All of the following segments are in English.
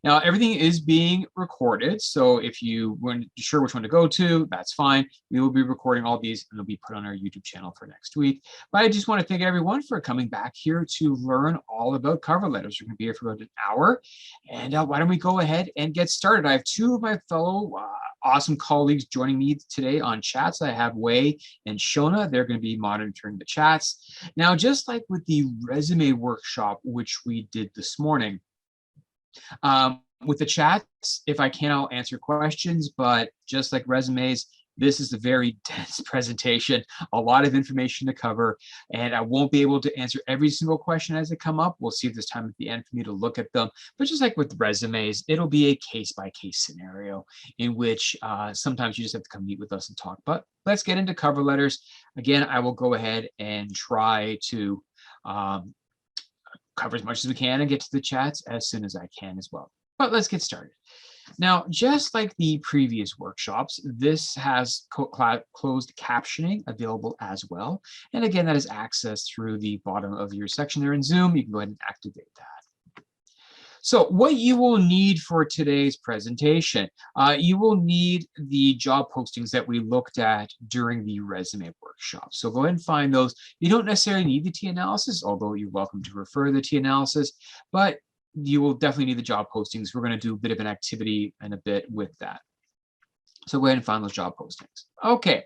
Now, everything is being recorded, so if you weren't sure which one to go to, that's fine. We will be recording all these, and they'll be put on our YouTube channel for next week. But I just want to thank everyone for coming back here to learn all about cover letters. We're going to be here for about an hour, and why don't we go ahead and get started? I have two of my fellow awesome colleagues joining me today on chats. I have Wei and Shona. They're going to be monitoring the chats. Now, just like with the resume workshop, which we did this morning, with the chats, if I can, I'll answer questions, but just like resumes, this is a very dense presentation, a lot of information to cover, and I won't be able to answer every single question as they come up. We'll see if there's time at the end for me to look at them. But just like with resumes, it'll be a case-by-case scenario in which sometimes you just have to come meet with us and talk. But let's get into cover letters. Again, I will go ahead and try to cover as much as we can and get to the chats as soon as I can as well. But let's get started. Now, just like the previous workshops, this has closed captioning available as well. And again, that is accessed through the bottom of your section there in Zoom. You can go ahead and activate that. So what you will need for today's presentation, you will need the job postings that we looked at during the resume workshop. So go ahead and find those. You don't necessarily need the T-analysis, although you're welcome to refer to the T-analysis, but you will definitely need the job postings. We're going to do a bit of an activity in a bit with that. So go ahead and find those job postings. Okay,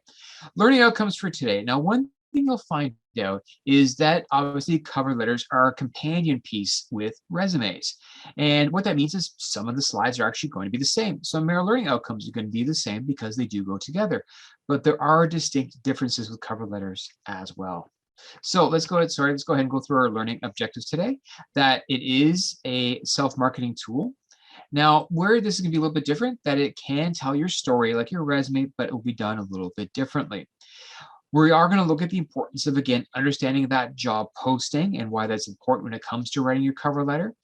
learning outcomes for today. Now, one thing you'll find out is that obviously cover letters are a companion piece with resumes. And what that means is some of the slides are actually going to be the same. Some of our learning outcomes are going to be the same because they do go together. But there are distinct differences with cover letters as well. So let's go ahead and go through our learning objectives today. That it is a self-marketing tool. Now, where this is going to be a little bit different, that it can tell your story like your resume, but it will be done a little bit differently. We are going to look at the importance of, again, understanding that job posting and why that's important when it comes to writing your cover letter.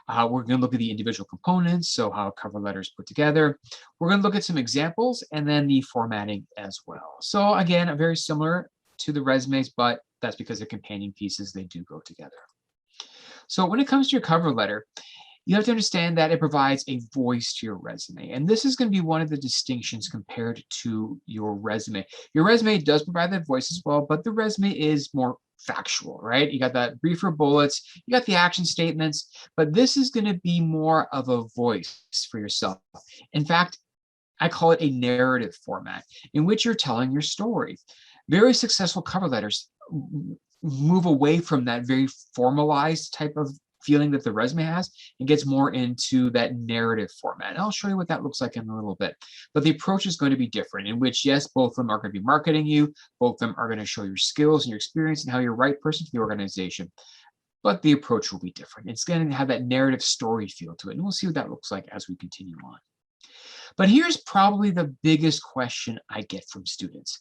We're going to look at the individual components, so how a cover letter is put together. We're going to look at some examples and then the formatting as well. So again, very similar to the resumes, but that's because they're companion pieces, they do go together. So when it comes to your cover letter, you have to understand that it provides a voice to your resume. And this is going to be one of the distinctions compared to your resume. Your resume does provide that voice as well, but the resume is more factual, right? You got that briefer bullets, you got the action statements, but this is going to be more of a voice for yourself. In fact, I call it a narrative format in which you're telling your story. Very successful cover letters move away from that very formalized type of feeling that the resume has and gets more into that narrative format. And I'll show you what that looks like in a little bit. But the approach is going to be different, in which, yes, both of them are going to be marketing you. Both of them are going to show your skills and your experience and how you're the right person for the organization. But the approach will be different. It's going to have that narrative story feel to it. And we'll see what that looks like as we continue on. But here's probably the biggest question I get from students.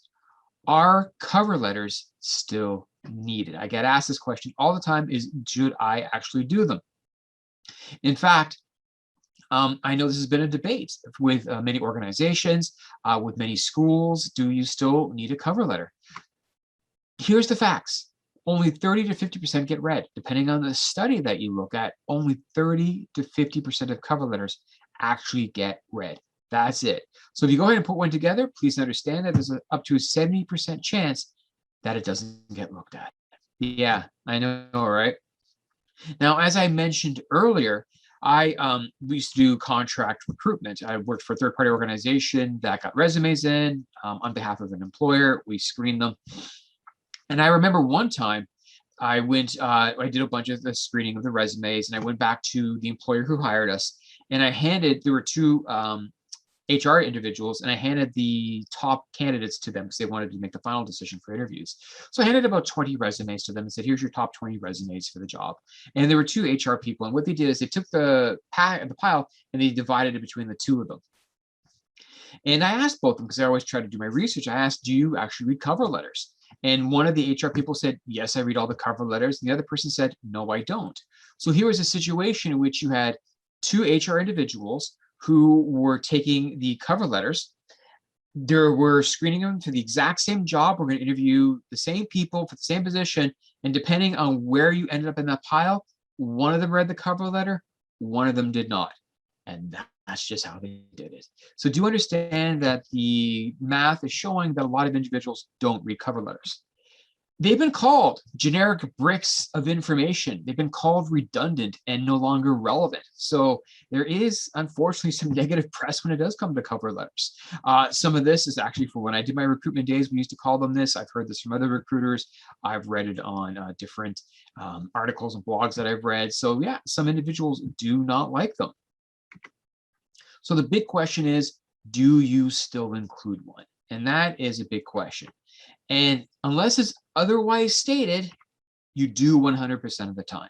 Are cover letters still needed? I get asked this question all the time, is should I actually do them? In fact, I know this has been a debate with many organizations, with many schools. Do you still need a cover letter? Here's the facts. Only 30 to 50% get read. Depending on the study that you look at, only 30 to 50% of cover letters actually get read. That's it. So if you go ahead and put one together, please understand that there's up to a 70% chance that it doesn't get looked at. Yeah, I know, right? Now, as I mentioned earlier, we used to do contract recruitment. I worked for a third-party organization that got resumes in on behalf of an employer. We screened them. And I remember one time I did a bunch of the screening of the resumes, and I went back to the employer who hired us, and there were two HR individuals, and I handed the top candidates to them because they wanted to make the final decision for interviews. So I handed about 20 resumes to them and said, here's your top 20 resumes for the job. And there were two HR people, and what they did is they took the pile and they divided it between the two of them. And I asked both of them, because I always try to do my research, I asked, do you actually read cover letters? And one of the HR people said, yes, I read all the cover letters. And the other person said, no, I don't. So here was a situation in which you had two HR individuals who were taking the cover letters. They were screening them for the exact same job. We're going to interview the same people for the same position. And depending on where you ended up in that pile, one of them read the cover letter, one of them did not. And that's just how they did it. So do understand that the math is showing that a lot of individuals don't read cover letters. They've been called generic bricks of information. They've been called redundant and no longer relevant. So there is, unfortunately, some negative press when it does come to cover letters. Some of this is actually for when I did my recruitment days, we used to call them this. I've heard this from other recruiters. I've read it on different articles and blogs that I've read. So yeah, some individuals do not like them. So the big question is, do you still include one? And that is a big question. And unless it's otherwise stated, you do 100% of the time.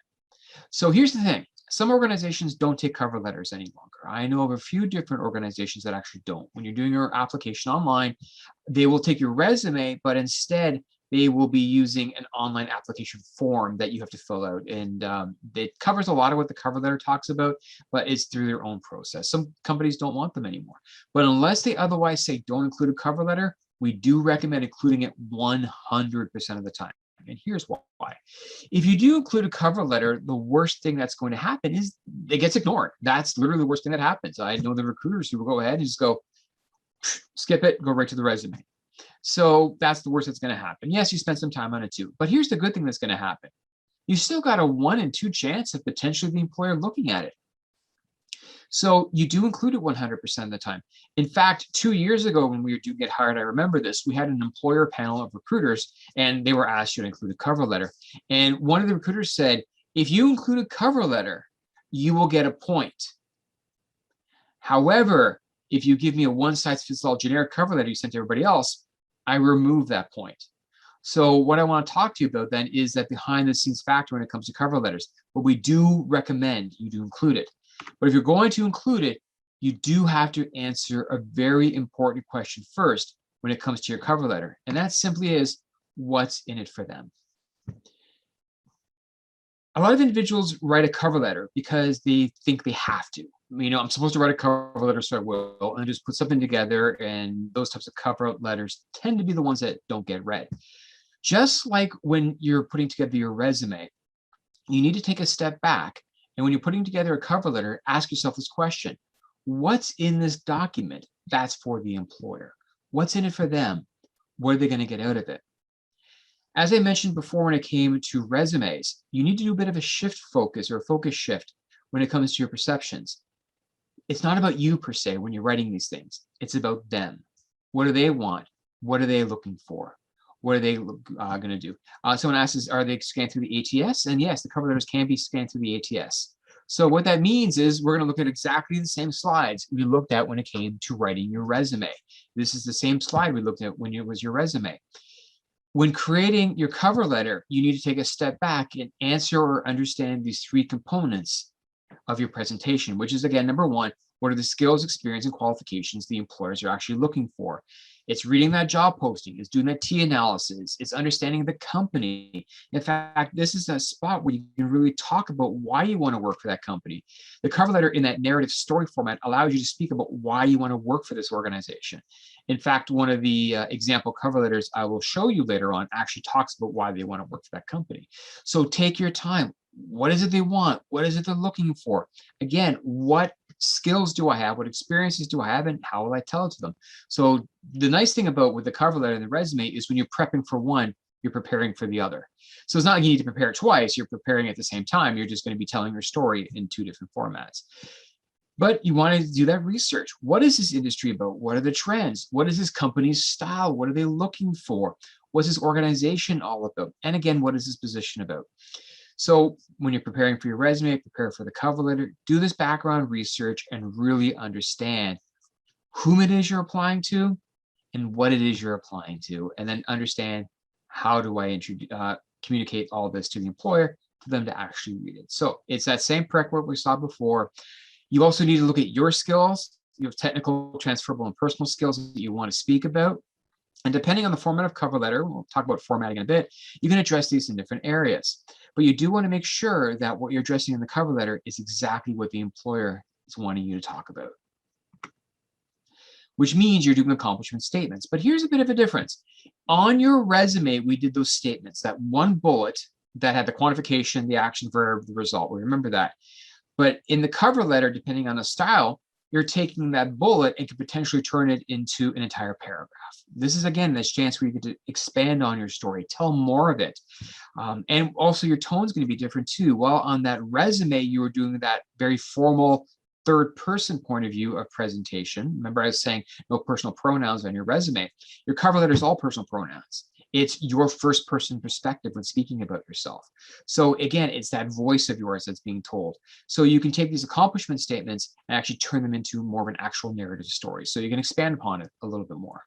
So here's the thing. Some organizations don't take cover letters any longer. I know of a few different organizations that actually don't. When you're doing your application online, they will take your resume, but instead they will be using an online application form that you have to fill out. And it covers a lot of what the cover letter talks about, but it's through their own process. Some companies don't want them anymore. But unless they otherwise say don't include a cover letter, we do recommend including it 100% of the time. And here's why. If you do include a cover letter, the worst thing that's going to happen is it gets ignored. That's literally the worst thing that happens. I know the recruiters who will go ahead and just go, skip it, go right to the resume. So that's the worst that's going to happen. Yes, you spend some time on it too. But here's the good thing that's going to happen. You still got a 1 in 2 chance of potentially the employer looking at it. So you do include it 100% of the time. In fact, 2 years ago when we were doing Get Hired, I remember this, we had an employer panel of recruiters and they were asked to include a cover letter. And one of the recruiters said, if you include a cover letter, you will get a point. However, if you give me a one-size-fits-all generic cover letter you sent to everybody else, I remove that point. So what I want to talk to you about then is that behind-the-scenes factor when it comes to cover letters. But we do recommend you do include it. But if you're going to include it, you do have to answer a very important question first when it comes to your cover letter. And that simply is, what's in it for them? A lot of individuals write a cover letter because they think they have to. You know, I'm supposed to write a cover letter, so I will, and just put something together, and those types of cover letters tend to be the ones that don't get read. Just like when you're putting together your resume, you need to take a step back. And when you're putting together a cover letter, ask yourself this question. What's in this document that's for the employer? What's in it for them? What are they going to get out of it? As I mentioned before, when it came to resumes, you need to do a bit of a shift focus or a focus shift when it comes to your perceptions. It's not about you per se when you're writing these things. It's about them. What do they want? What are they looking for? What are they going to do? Someone asks, are they scanned through the ATS? And yes, the cover letters can be scanned through the ATS. So what that means is we're going to look at exactly the same slides we looked at when it came to writing your resume. This is the same slide we looked at when it was your resume. When creating your cover letter, you need to take a step back and answer or understand these 3 components of your presentation, which is, again, number 1, what are the skills, experience, and qualifications the employers are actually looking for? It's reading that job posting, it's doing that T analysis, it's understanding the company. In fact, this is a spot where you can really talk about why you want to work for that company. The cover letter in that narrative story format allows you to speak about why you want to work for this organization. In fact, one of the example cover letters I will show you later on actually talks about why they want to work for that company. So take your time. What is it they want? What is it they're looking for? Again, what skills do I have? What experiences do I have? And how will I tell it to them? So the nice thing about with the cover letter and the resume is when you're prepping for one, you're preparing for the other. So it's not like you need to prepare twice. You're preparing at the same time. You're just going to be telling your story in 2 different formats. But you want to do that research. What is this industry about? What are the trends? What is this company's style? What are they looking for? What's this organization all about? And again, what is this position about? So when you're preparing for your resume, prepare for the cover letter, do this background research and really understand whom it is you're applying to and what it is you're applying to, and then understand how do I communicate all this to the employer for them to actually read it. So it's that same prep work we saw before. You also need to look at your skills. You have technical, transferable, and personal skills that you want to speak about. And depending on the format of cover letter, we'll talk about formatting in a bit, you can address these in different areas. But you do want to make sure that what you're addressing in the cover letter is exactly what the employer is wanting you to talk about, which means you're doing accomplishment statements. But here's a bit of a difference. On your resume, we did those statements, that one bullet that had the quantification, the action verb, the result. Remember that. But in the cover letter, depending on the style, you're taking that bullet and can potentially turn it into an entire paragraph. This is, again, this chance where you get to expand on your story, tell more of it. And also your tone's going to be different too. While on that resume, you were doing that very formal third person point of view of presentation. Remember, I was saying no personal pronouns on your resume. Your cover letter is all personal pronouns. It's your first person perspective when speaking about yourself. So again, it's that voice of yours that's being told. So you can take these accomplishment statements and actually turn them into more of an actual narrative story. So you can expand upon it a little bit more.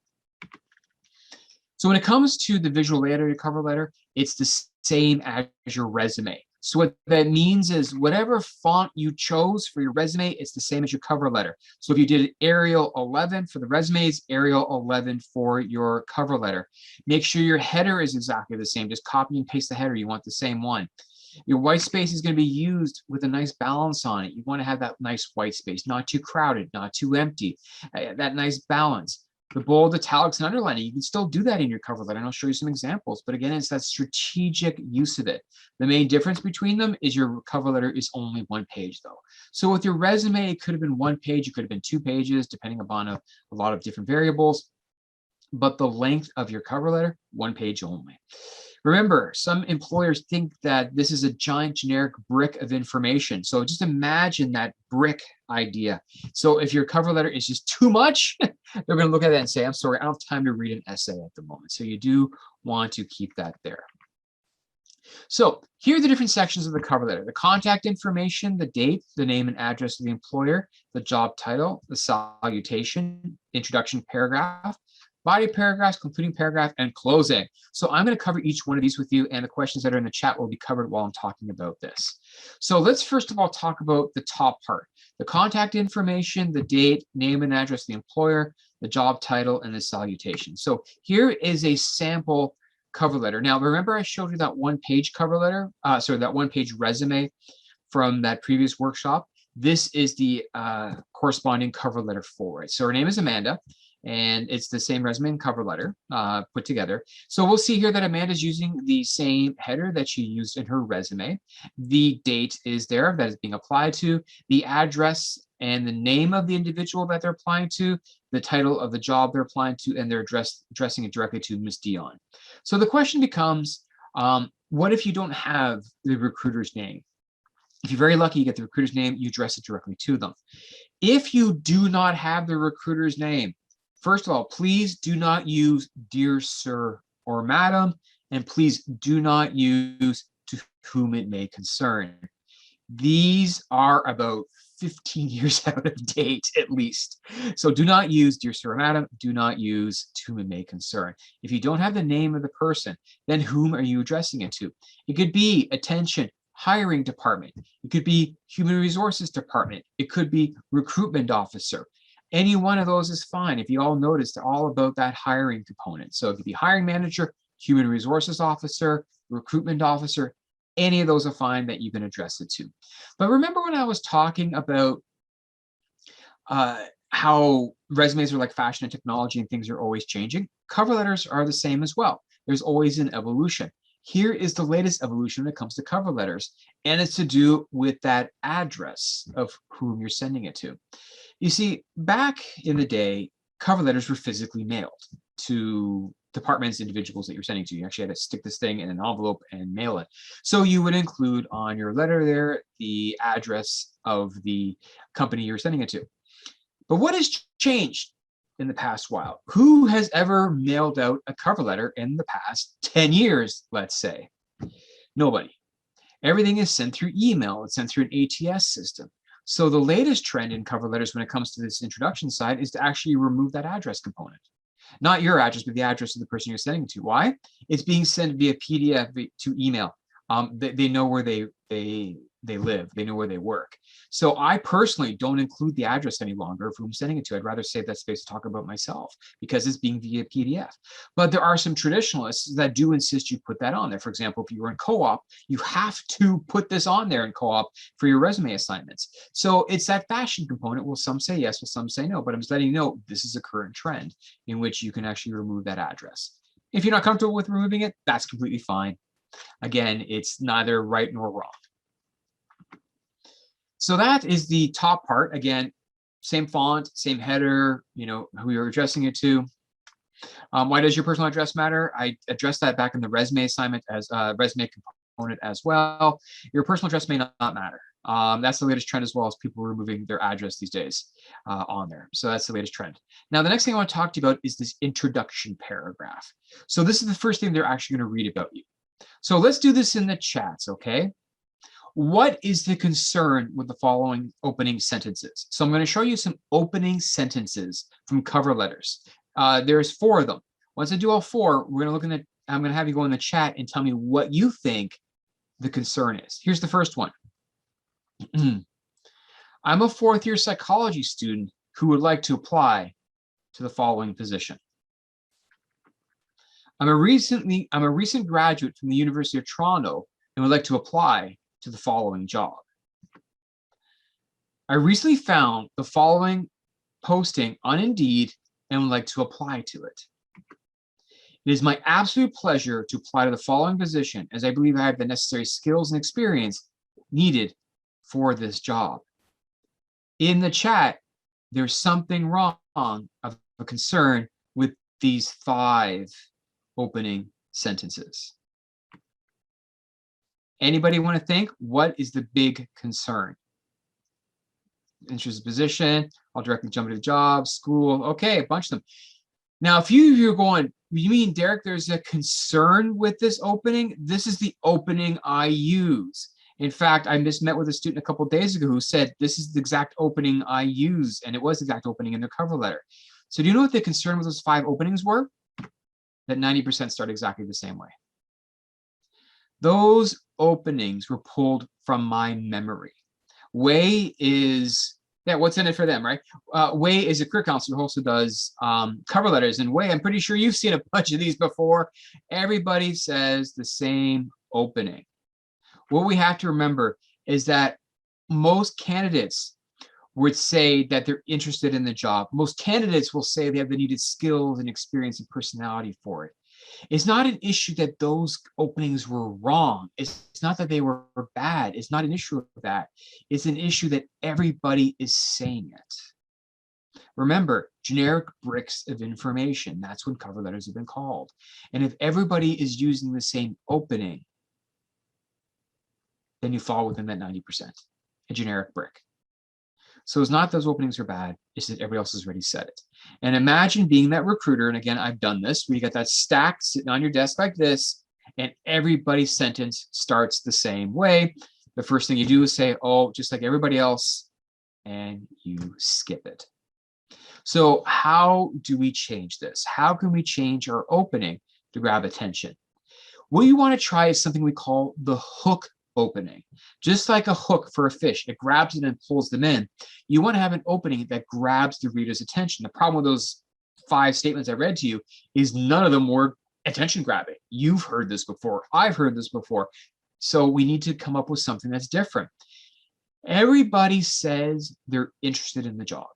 So when it comes to the visual layout of your cover letter, it's the same as your resume. So what that means is whatever font you chose for your resume, it's the same as your cover letter. So if you did Arial 11 for the resumes, Arial 11 for your cover letter. Make sure your header is exactly the same. Just copy and paste the header. You want the same one. Your white space is going to be used with a nice balance on it. You want to have that nice white space, not too crowded, not too empty, that nice balance. The bold, italics, and underlining, you can still do that in your cover letter, and I'll show you some examples. But again, it's that strategic use of it. The main difference between them is your cover letter is only one page, though. So with your resume, it could have been one page, it could have been 2 pages, depending upon a lot of different variables. But the length of your cover letter, 1 page only. Remember, some employers think that this is a giant generic brick of information. So just imagine that brick idea. So if your cover letter is just too much, they're going to look at that and say, I'm sorry, I don't have time to read an essay at the moment. So you do want to keep that there. So here are the different sections of the cover letter: the contact information, the date, the name and address of the employer, the job title, the salutation, introduction paragraph, body paragraphs, concluding paragraph, and closing. So I'm going to cover each one of these with you, and the questions that are in the chat will be covered while I'm talking about this. So let's first of all talk about the top part: the contact information, the date, name and address of the employer, the job title, and the salutation. So here is a sample cover letter. Now, remember I showed you that one-page cover letter, that one-page resume from that previous workshop? This is the corresponding cover letter for it. So her name is Amanda, and it's the same resume and cover letter put together. So we'll see here that Amanda's using the same header that she used in her resume. The date is there that is being applied to, the address and the name of the individual that they're applying to, the title of the job they're applying to, and they're addressing it directly to Ms. Dion. So the question becomes, what if you don't have the recruiter's name? If you're very lucky, you get the recruiter's name, you address it directly to them. If you do not have the recruiter's name, first of all, please do not use dear sir or madam, and please do not use to whom it may concern. These are about 15 years out of date, at least. So do not use dear sir or madam, do not use to whom it may concern. If you don't have the name of the person, then whom are you addressing it to? It could be attention, hiring department. It could be human resources department. It could be recruitment officer. Any one of those is fine. If you all notice, they're all about that hiring component. So it could be hiring manager, human resources officer, recruitment officer. Any of those are fine that you can address it to. But remember when I was talking about how resumes are like fashion and technology and things are always changing? Cover letters are the same as well. There's always an evolution. Here is the latest evolution when it comes to cover letters, and it's to do with that address of whom you're sending it to. You see, back in the day, cover letters were physically mailed to departments, individuals that you're sending to. You actually had to stick this thing in an envelope and mail it. So you would include on your letter there the address of the company you're sending it to. But what has changed in the past while? Who has ever mailed out a cover letter in the past 10 years, let's say? Nobody. Everything is sent through email. It's sent through an ATS system. So the latest trend in cover letters when it comes to this introduction side is to actually remove that address component. Not your address, but the address of the person you're sending it to. Why? It's being sent via PDF to email. They know where they live. They know where they work. So I personally don't include the address any longer of whom I'm sending it to. I'd rather save that space to talk about myself because it's being via PDF. But there are some traditionalists that do insist you put that on there. For example, if you were in co-op, you have to put this on there in co-op for your resume assignments. So it's that fashion component. Well, some say yes, well, some say no. But I'm just letting you know this is a current trend in which you can actually remove that address. If you're not comfortable with removing it, that's completely fine. Again, it's neither right nor wrong. So that is the top part. Again, same font, same header, who you're addressing it to. Why does your personal address matter? I addressed that back in the resume assignment as resume component as well. Your personal address may not matter. That's the latest trend, as well as people removing their address these days on there. So that's the latest trend. Now, the next thing I want to talk to you about is this introduction paragraph. So this is the first thing they're actually going to read about you. So let's do this in the chats, okay? What is the concern with the following opening sentences? So I'm going to show you some opening sentences from cover letters. There's 4 of them. Once I do all 4, we're going to look in the, I'm going to have you go in the chat and tell me what you think the concern is. Here's the first one. I'm a 4th-year psychology student who would like to apply to the following position. I'm a recent graduate from the University of Toronto and would like to apply to the following job. I recently found the following posting on Indeed and would like to apply to it. It is my absolute pleasure to apply to the following position, as I believe I have the necessary skills and experience needed for this job. In the chat, there's something wrong of a concern with these 5 opening sentences. Anybody want to think, what is the big concern? Interested position, I'll directly jump into the job, school, okay, a bunch of them. Now, if you're going, you mean, Derek, there's a concern with this opening? This is the opening I use. In fact, I just met with a student a couple of days ago who said, this is the exact opening I use, and it was the exact opening in their cover letter. So do you know what the concern with those 5 openings were? That 90% start exactly the same way. Those openings were pulled from my memory. Way is, yeah, what's in it for them, right? Way is a career counselor who also does cover letters. And Way, I'm pretty sure you've seen a bunch of these before. Everybody says the same opening. What we have to remember is that most candidates would say that they're interested in the job. Most candidates will say they have the needed skills and experience and personality for it. It's not an issue that those openings were wrong. It's not that they were bad. It's not an issue of that. It's an issue that everybody is saying it. Remember, generic bricks of information. That's what cover letters have been called. And if everybody is using the same opening, then you fall within that 90%, a generic brick. So it's not those openings are bad, it's that everybody else has already said it. And imagine being that recruiter, and again, I've done this, where you got that stack sitting on your desk like this, and everybody's sentence starts the same way. The first thing you do is say, oh, just like everybody else, and you skip it. So how do we change this? How can we change our opening to grab attention? What you want to try is something we call the hook opening. Just like a hook for a fish, it grabs it and pulls them in. You want to have an opening that grabs the reader's attention. The problem with those 5 statements I read to you is none of them were attention grabbing. You've heard this before. I've heard this before. So we need to come up with something that's different. Everybody says they're interested in the job,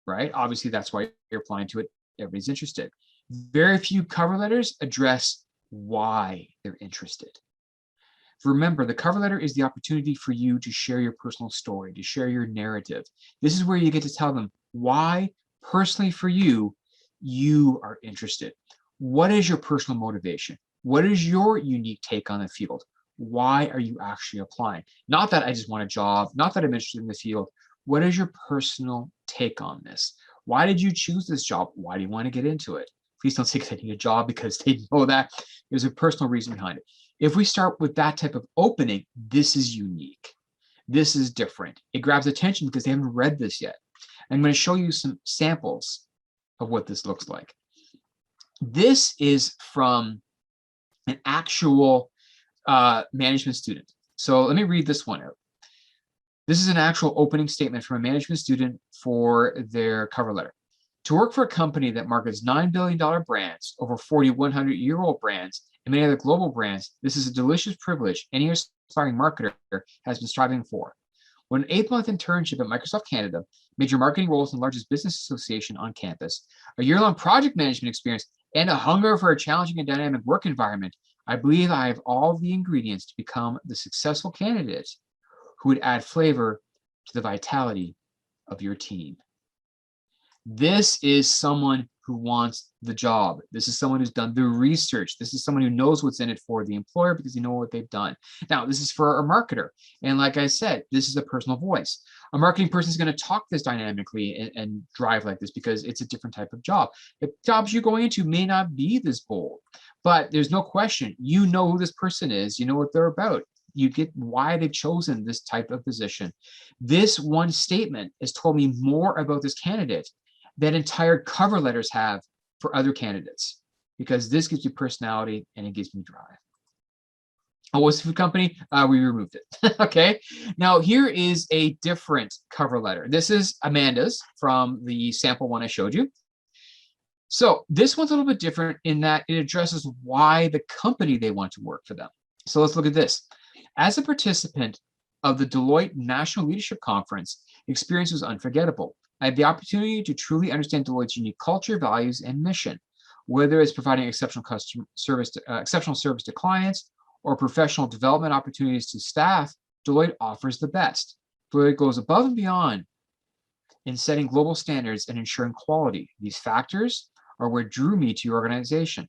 right? Obviously, that's why you're applying to it. Everybody's interested. Very few cover letters address why they're interested. Remember, the cover letter is the opportunity for you to share your personal story, to share your narrative. This is where you get to tell them why, personally for you, you are interested. What is your personal motivation? What is your unique take on the field? Why are you actually applying? Not that I just want a job, not that I'm interested in the field. What is your personal take on this? Why did you choose this job? Why do you want to get into it? Please don't say because I need a job, because they know that there's a personal reason behind it. If we start with that type of opening, this is unique. This is different. It grabs attention because they haven't read this yet. I'm going to show you some samples of what this looks like. This is from an actual management student. So let me read this one out. This is an actual opening statement from a management student for their cover letter. To work for a company that markets $9 billion brands, over 40 100-year-old brands, and many other global brands, this is a delicious privilege any aspiring marketer has been striving for. With an 8-month internship at Microsoft Canada, major marketing roles in the largest business association on campus, a year-long project management experience, and a hunger for a challenging and dynamic work environment, I believe I have all the ingredients to become the successful candidate who would add flavor to the vitality of your team. This is someone who wants the job. This is someone who's done the research. This is someone who knows what's in it for the employer because they know what they've done. Now, this is for a marketer. And like I said, this is a personal voice. A marketing person is going to talk this dynamically and drive like this because it's a different type of job. The jobs you're going into may not be this bold, but there's no question. You know who this person is. You know what they're about. You get why they've chosen this type of position. This one statement has told me more about this candidate than entire cover letters have for other candidates, because this gives you personality and it gives me drive. Oh, what's the food company? We removed it. Okay. Now here is a different cover letter. This is Amanda's from the sample one I showed you. So this one's a little bit different in that it addresses why the company they want to work for them. So let's look at this. As a participant of the Deloitte National Leadership Conference, the experience was unforgettable. I had the opportunity to truly understand Deloitte's unique culture, values, and mission. Whether it's providing exceptional service to clients or professional development opportunities to staff, Deloitte offers the best. Deloitte goes above and beyond in setting global standards and ensuring quality. These factors are what draw me to your organization.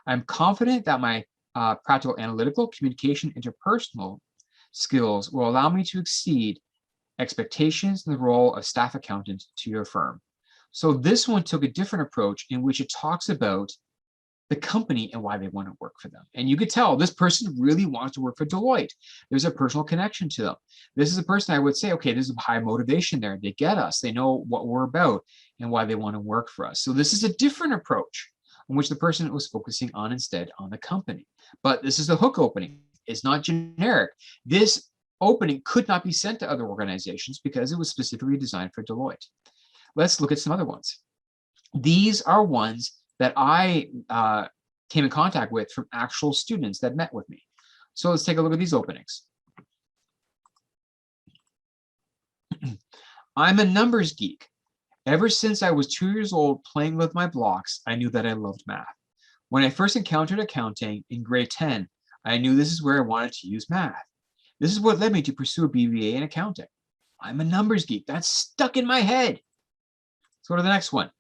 I'm confident that my practical analytical, communication, interpersonal skills will allow me to exceed expectations in the role of staff accountant to your firm. So this one took a different approach in which it talks about the company and why they want to work for them. And you could tell this person really wants to work for Deloitte. There's a personal connection to them. This is a person I would say, okay, there's a high motivation there. They get us. They know what we're about and why they want to work for us. So this is a different approach in which the person was focusing on instead on the company. But this is the hook opening. It's not generic. This opening could not be sent to other organizations because it was specifically designed for Deloitte. Let's look at some other ones. These are ones that I came in contact with from actual students that met with me. So let's take a look at these openings. I'm a numbers geek. Ever since I was 2 years old playing with my blocks, I knew that I loved math. When I first encountered accounting in grade 10, I knew this is where I wanted to use math. This is what led me to pursue a BBA in accounting. I'm a numbers geek. That's stuck in my head. Let's go to the next one.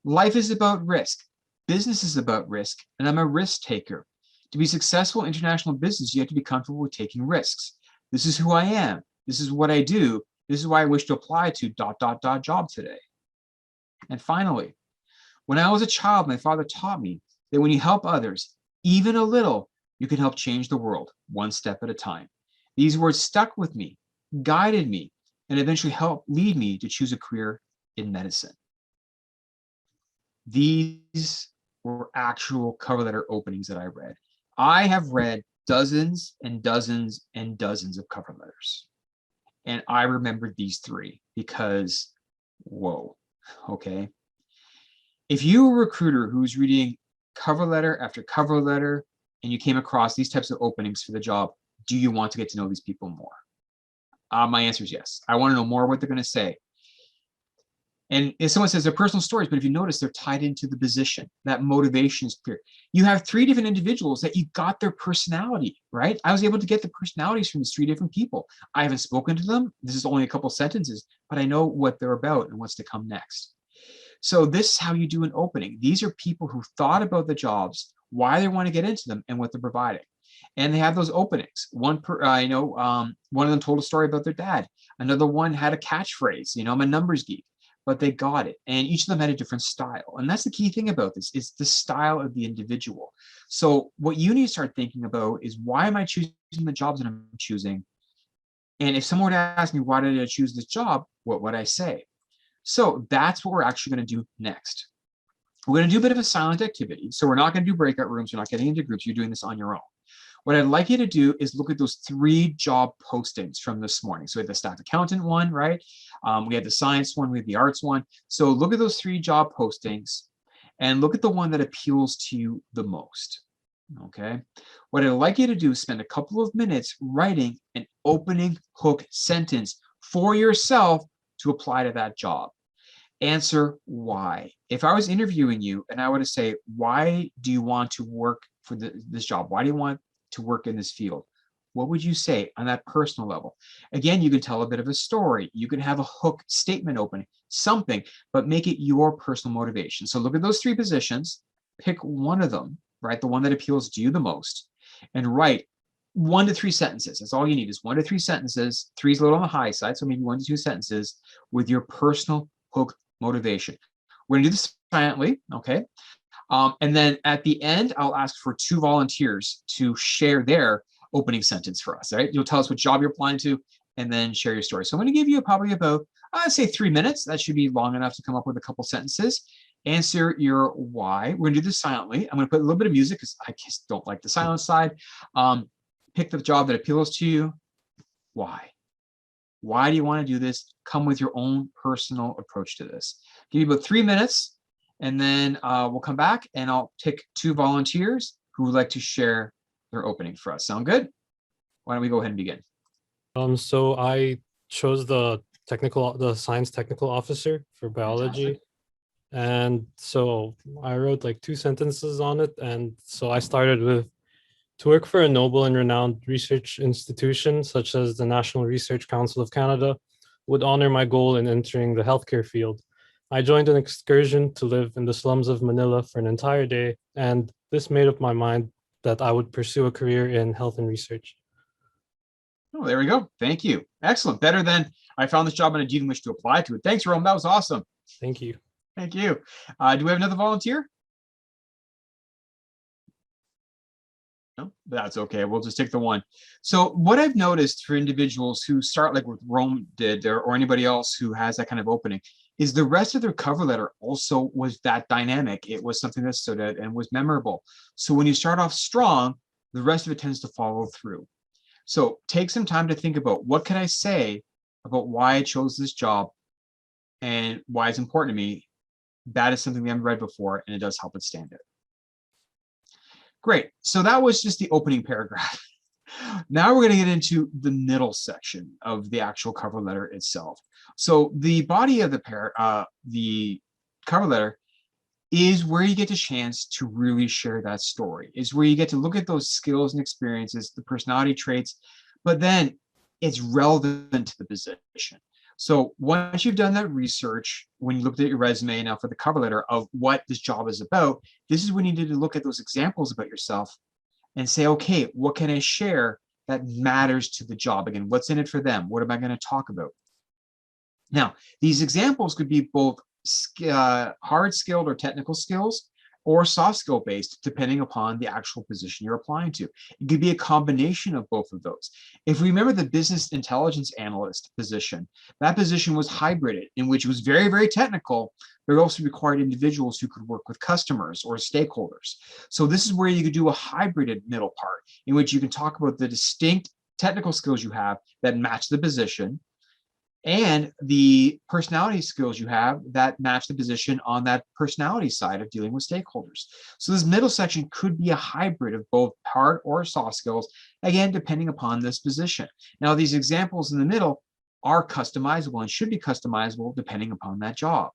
Life is about risk. Business is about risk, and I'm a risk taker. To be successful in international business, you have to be comfortable with taking risks. This is who I am. This is what I do. This is why I wish to apply to ... job today. And finally, when I was a child, my father taught me that when you help others, even a little, you can help change the world one step at a time. These words stuck with me, guided me, and eventually helped lead me to choose a career in medicine. These were actual cover letter openings that I read. I have read dozens and dozens and dozens of cover letters. And I remembered these three because, whoa, okay. If you're a recruiter who's reading cover letter after cover letter and you came across these types of openings for the job, do you want to get to know these people more? My answer is yes. I want to know more what they're going to say. And if someone says they're personal stories, but if you notice, they're tied into the position. That motivation is clear. You have three different individuals that you got their personality, right? I was able to get the personalities from these three different people. I haven't spoken to them. This is only a couple sentences, but I know what they're about and what's to come next. So this is how you do an opening. These are people who thought about the jobs, why they want to get into them, and what they're providing. And they have those openings. One of them told a story about their dad. Another one had a catchphrase, I'm a numbers geek. But they got it. And each of them had a different style. And that's the key thing about this, is the style of the individual. So what you need to start thinking about is, why am I choosing the jobs that I'm choosing? And if someone were to ask me, why did I choose this job? What would I say? So that's what we're actually going to do next. We're going to do a bit of a silent activity. So we're not going to do breakout rooms. We're not getting into groups. You're doing this on your own. What I'd like you to do is look at those three job postings from this morning. So we had the staff accountant one, right? We had the science one, we had the arts one. So look at those three job postings and look at the one that appeals to you the most, okay? What I'd like you to do is spend a couple of minutes writing an opening hook sentence for yourself to apply to that job. Answer why. If I was interviewing you and I were to say, why do you want to work for this job? Why do you want to work in this field? what would you say on that personal level? Again, you can tell a bit of a story. You can have a hook statement opening, something, but make it your personal motivation. So look at those three positions, pick one of them, right? The one that appeals to you the most, and write 1 to 3 sentences. That's all you need is 1 to 3 sentences. 3 is a little on the high side, so maybe 1 to 2 sentences with your personal hook motivation. We're gonna do this silently, okay? And then at the end, I'll ask for 2 volunteers to share their opening sentence for us, right? You'll tell us what job you're applying to and then share your story. So I'm gonna give you probably about, I'd say 3 minutes. That should be long enough to come up with a couple sentences. Answer your why. We're gonna do this silently. I'm gonna put a little bit of music because I just don't like the silent side. Pick the job that appeals to you. Why? Why do you want to do this? Come with your own personal approach to this. Give you about 3 minutes, and then we'll come back and I'll pick 2 volunteers who would like to share their opening for us. Sound good? Why don't we go ahead and begin? So I chose the science technical officer for biology. Fantastic. And so I wrote like 2 sentences on it. And so I started with, to work for a noble and renowned research institution, such as the National Research Council of Canada, would honor my goal in entering the healthcare field. I joined an excursion to live in the slums of Manila for an entire day, and this made up my mind that I would pursue a career in health and research. Oh, there we go. Thank you. Excellent. Better than I found this job and I didn't wish to apply to it. Thanks, Rome. That was awesome. Thank you. Thank you. Do we have another volunteer? No, that's okay. We'll just take the one. So what I've noticed for individuals who start like what Rome did or anybody else who has that kind of opening is the rest of their cover letter also was that dynamic. It was something that stood out and was memorable. So when you start off strong, the rest of it tends to follow through. So take some time to think about what can I say about why I chose this job and why it's important to me. That is something we haven't read before, and it does help it stand out. Great. So that was just the opening paragraph. Now we're going to get into the middle section of the actual cover letter itself. So the body of the cover letter is where you get a chance to really share that story, is where you get to look at those skills and experiences, the personality traits, but then it's relevant to the position. So once you've done that research, when you looked at your resume now for the cover letter of what this job is about, this is when you need to look at those examples about yourself and say, okay, what can I share that matters to the job? Again, what's in it for them? What am I going to talk about? Now, these examples could be both hard skilled or technical skills or soft skill based, depending upon the actual position you're applying to. It could be a combination of both of those. If we remember the business intelligence analyst position, that position was hybrided, in which it was very, very technical, but it also required individuals who could work with customers or stakeholders. So this is where you could do a hybrided middle part, in which you can talk about the distinct technical skills you have that match the position, and the personality skills you have that match the position on that personality side of dealing with stakeholders. So this middle section could be a hybrid of both hard or soft skills, again, depending upon this position. Now, these examples in the middle are customizable and should be customizable depending upon that job.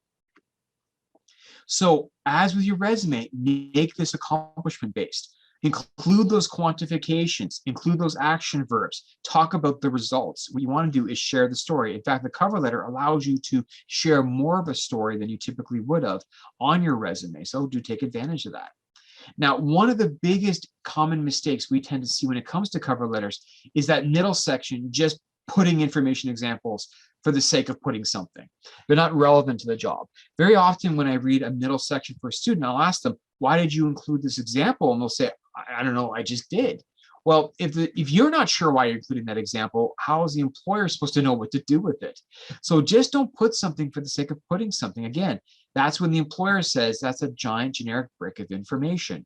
So as with your resume, make this accomplishment based. Include those quantifications, include those action verbs, talk about the results. What you want to do is share the story. In fact, the cover letter allows you to share more of a story than you typically would have on your resume. So do take advantage of that. Now, one of the biggest common mistakes we tend to see when it comes to cover letters is that middle section, just putting information examples for the sake of putting something. They're not relevant to the job. Very often when I read a middle section for a student, I'll ask them, why did you include this example? And they'll say, I don't know, I just did. Well, if you're not sure why you're including that example, how is the employer supposed to know what to do with it? So just don't put something for the sake of putting something. Again, that's when the employer says that's a giant generic brick of information.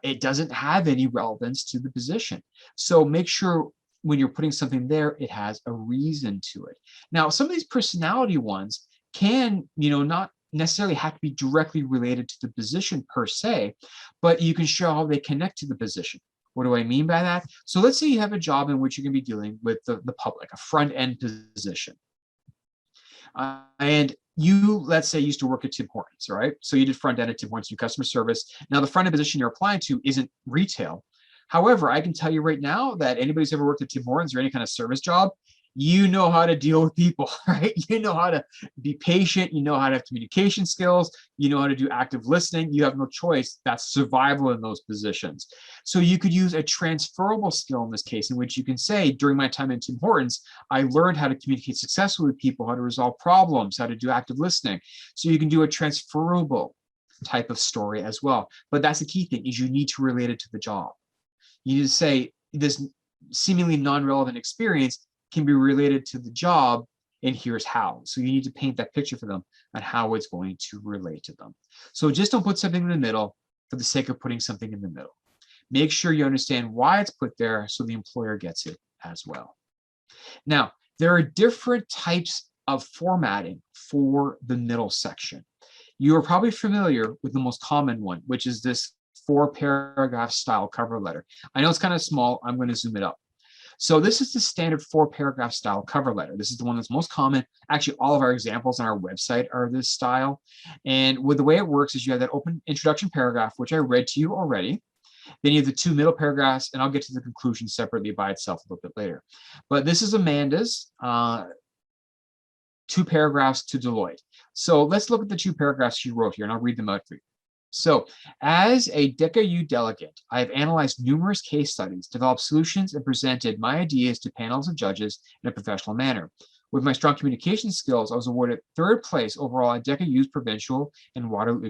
It doesn't have any relevance to the position. So make sure when you're putting something there, it has a reason to it. Now, some of these personality ones can, not necessarily have to be directly related to the position per se, but you can show how they connect to the position. What do I mean by that? So let's say you have a job in which you're going to be dealing with the public, a front end position. And you, let's say, used to work at Tim Hortons, right? So you did front end at Tim Hortons, you customer service. Now the front end position you're applying to isn't retail, However, I can tell you right now that anybody's ever worked at Tim Hortons or any kind of service job, you know how to deal with people, right? You know how to be patient. You know how to have communication skills. You know how to do active listening. You have no choice. That's survival in those positions. So you could use a transferable skill in this case, in which you can say, during my time in Tim Hortons, I learned how to communicate successfully with people, how to resolve problems, how to do active listening. So you can do a transferable type of story as well. But that's the key thing, is you need to relate it to the job. You need to say this seemingly non-relevant experience can be related to the job, and here's how. So you need to paint that picture for them on how it's going to relate to them. So just don't put something in the middle for the sake of putting something in the middle. Make sure you understand why it's put there so the employer gets it as well. Now, there are different types of formatting for the middle section. You are probably familiar with the most common one, which is this 4-paragraph style cover letter. I know it's kind of small. I'm going to zoom it up. So this is the standard 4-paragraph style cover letter. This is the one that's most common. Actually, all of our examples on our website are this style. And with the way it works is you have that open introduction paragraph, which I read to you already. Then you have the 2 middle paragraphs, and I'll get to the conclusion separately by itself a little bit later. But this is Amanda's 2 paragraphs to Deloitte. So let's look at the 2 paragraphs she wrote here, and I'll read them out for you. So, as a DECA-U delegate, I have analyzed numerous case studies, developed solutions, and presented my ideas to panels of judges in a professional manner. With my strong communication skills, I was awarded 3rd place overall at DECA-U's provincial and Waterloo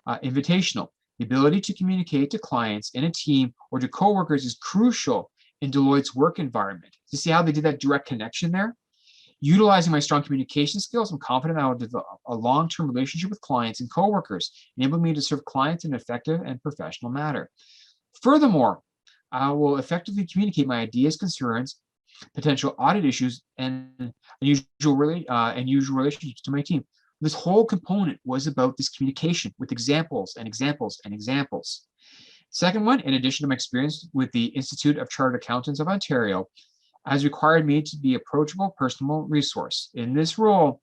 Invitational. The ability to communicate to clients in a team or to coworkers is crucial in Deloitte's work environment. You see how they did that direct connection there? Utilizing my strong communication skills, I'm confident I will develop a long-term relationship with clients and coworkers, enabling me to serve clients in an effective and professional manner. Furthermore, I will effectively communicate my ideas, concerns, potential audit issues, and unusual relationships to my team. This whole component was about this communication with examples and examples and examples. Second one, in addition to my experience with the Institute of Chartered Accountants of Ontario, has required me to be approachable, personal resource. In this role,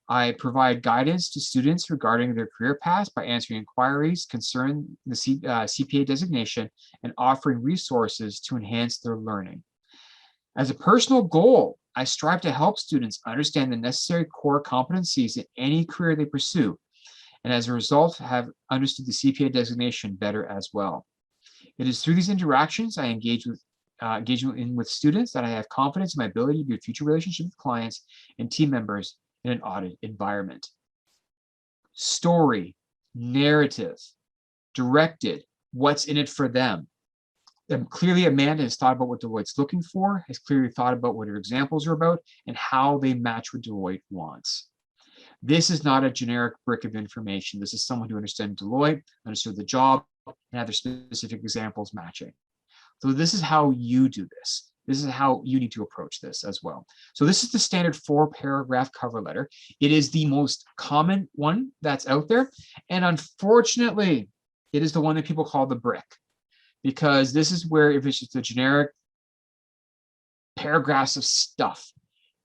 I provide guidance to students regarding their career paths by answering inquiries concerning the CPA designation and offering resources to enhance their learning. As a personal goal, I strive to help students understand the necessary core competencies in any career they pursue, and as a result, have understood the CPA designation better as well. It is through these interactions I engage with students that I have confidence in my ability to build future relationships with clients and team members in an audit environment. Story, narrative, directed, what's in it for them. Clearly, Amanda has thought about what Deloitte's looking for, has clearly thought about what her examples are about, and how they match what Deloitte wants. This is not a generic brick of information. This is someone who understands Deloitte, understood the job, and had their specific examples matching. So this is how you do this. This is how you need to approach this as well. So this is the standard 4-paragraph cover letter. It is the most common one that's out there. And unfortunately, it is the one that people call the brick, because this is where, if it's just a generic paragraphs of stuff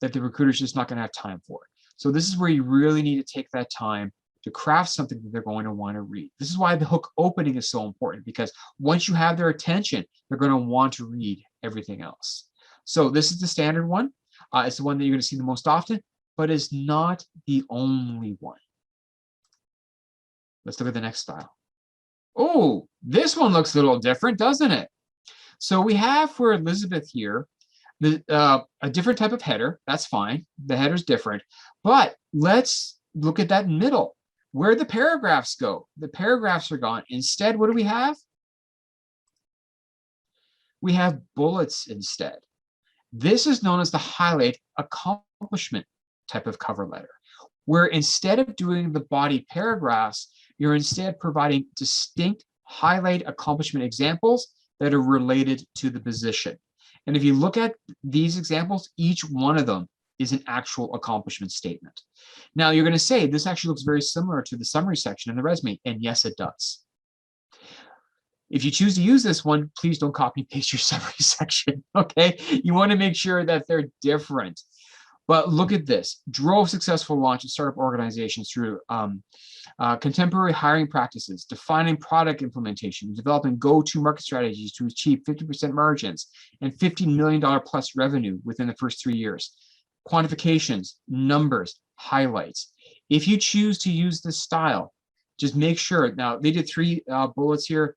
that the recruiter's just not going to have time for. So this is where you really need to take that time to craft something that they're going to want to read. This is why the hook opening is so important, because once you have their attention, they're going to want to read everything else. So this is the standard one. It's the one that you're going to see the most often, but it's not the only one. Let's look at the next style. Oh, this one looks a little different, doesn't it? So we have for Elizabeth here a different type of header. That's fine. The header's different. But let's look at that middle. Where the paragraphs go? The paragraphs are gone. Instead, what do we have? We have bullets instead. This is known as the highlight accomplishment type of cover letter, where instead of doing the body paragraphs, you're instead providing distinct highlight accomplishment examples that are related to the position. And if you look at these examples, each one of them is an actual accomplishment statement. Now, you're going to say, this actually looks very similar to the summary section in the resume, and yes, it does. If you choose to use this one, please don't copy and paste your summary section, okay? You want to make sure that they're different. But look at this, drove successful launch of startup organizations through contemporary hiring practices, defining product implementation, developing go-to-market strategies to achieve 50% margins and $15 million plus revenue within the first 3 years. Quantifications, numbers, highlights. If you choose to use this style, just make sure, now they did 3 bullets here.